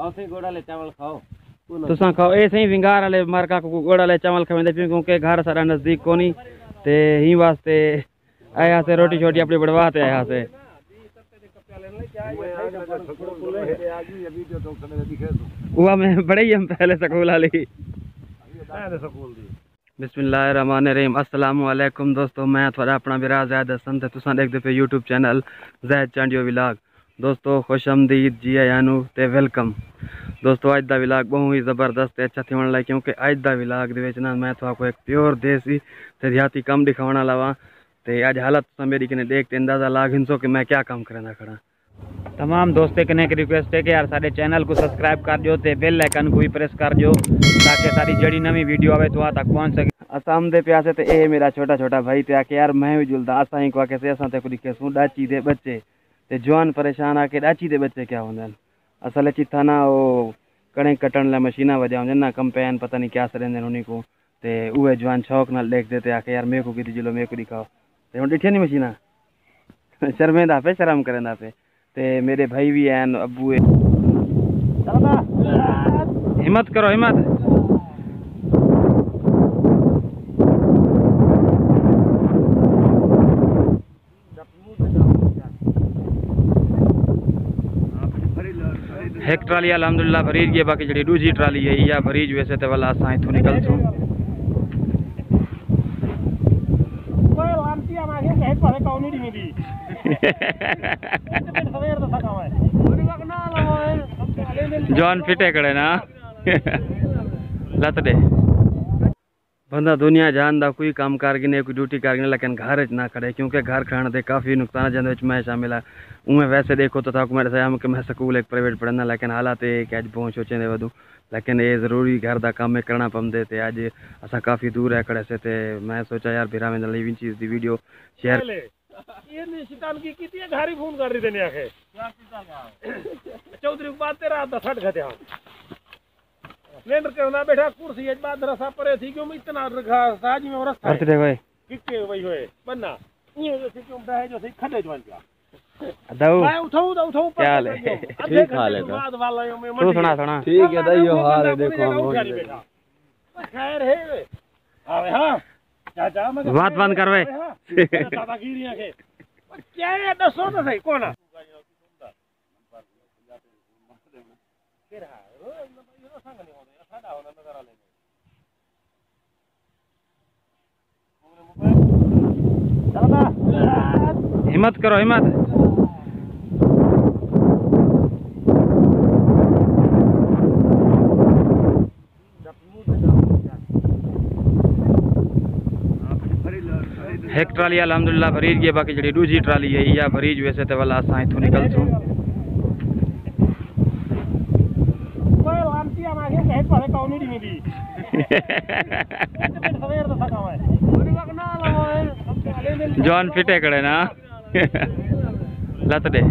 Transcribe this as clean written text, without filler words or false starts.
औसे गोड़ा ले चावल खाओ तुसा खाओ ऐसे ही विंगार वाले मार्का को गोड़ा ले चावल खवेंदे पियो क्योंकि घर सारा नजदीक कोनी ते ही वास्ते आया से रोटी छोटी अपनी बढ़वाते आया से हुआ मैं बड़े ही हम पहले स्कूल वाली बिस्मिल्लाहिर्रहमानिर्रहीम अस्सलाम वालेकुम दोस्तों मैं थोड़ा अपना विराज ज़ैद हसन ते तुसा देखदे पे यूट्यूब चैनल ज़ैद चांडियो विलाग दोस्तों खुशआमदीद जी आयानू ते वेलकम दोस्तों अज दा विलाग बहुत ही ज़बरदस्त ते अच्छा थी लगा क्योंकि अज दा विलाग दे विच ना मैं थोड़ा एक प्योर देसी ते देहाती कम दिखाने लवा ते अज हालत तुसा मेरी कने देख ते अंदाज़ा लाग हिंसो कि मैं क्या काम करना खड़ा। तमाम दोस्तों कने एक रिक्वेस्ट है कि यार सारे चैनल को सब्सक्राइब कर दो ते बेल आइकन को भी प्रेस कर दो ताकि सारी जड़ी नवी वीडियो आवे तो आ तक पहुंच सके। असा आमदे प्यासे ते ए मेरा छोटा छोटा भाई ते आके यार मैं भी जुलदा असा ही को आके से असा ते को दिखे सु डाची दे बच्चे ते जवान परेशान आके डाची दे बच्चे क्या होंदन असल चिथा ना वो कणे कटण ला मशीना वजा होंदन ना कंपेन पता नहीं क्या सरेंदन उन्हीं को ते उहे जवान शौक नाल देख देते आके यार मेरे को की जिलो मेरे को दिखाओ ते हुन दिखे नहीं मशीना शर्मेंदा पे शर्म करेंदा पे ते मेरे भाई भी हैं अब्बू हिम्मत करो हिम्मत एक ट्राली अलहमदुलिल्लाह भरीज गई बाकी जी दूसरी ट्राली है या भरीज वैसे तो वाला असा इथों निकल सू जॉन फिटे खड़े ना लत दे बंदा दुनिया जान दा कोई काम कर गिने कोई ड्यूटी कर गिने लेकिन घर च ना खड़े क्योंकि घर खाने दे काफ़ी नुकसान जिंदे मैं शामिल है उमें वैसे देखो तो था मैं दसाया कि मैं स्कूल एक प्राइवेट पढ़ना लेकिन हालात है कि अज बहुत सोचे वधू लेकिन ये जरूरी घर का काम में करना पवंदे ते अज असा काफ़ी दूर है खड़े से ते मैं सोचा यार बिरा में इन चीज़ की वीडियो शेयर फोन कर रही थे चौधरी बात तेरा सट घटे लेंडर करना बैठा कुर्सी आज बाद रसा परे थी क्यों इतना रखा साज में रस्ता है भाई किके वही होए बनना ये जैसे क्यों है जो सही खड्डे जवान का दऊ मैं उठाऊं क्या ले ठीक हाल है बाद वाला में तू सुना ठीक है दइयो हाल है देखो हम खैर है आवे हां चाचा मैं बात बंद करवे दादागिरियां के क्या है दसो तो सही कोना हिम्मत करो हिम्मत एक ट्राली अलहमदुलिल्लाह भरीज गई बाकी जी दूसरी ट्राली है या भरीज वैसे तो वाला असा इथों निकल सू जॉन फिटे खड़े ना लत दे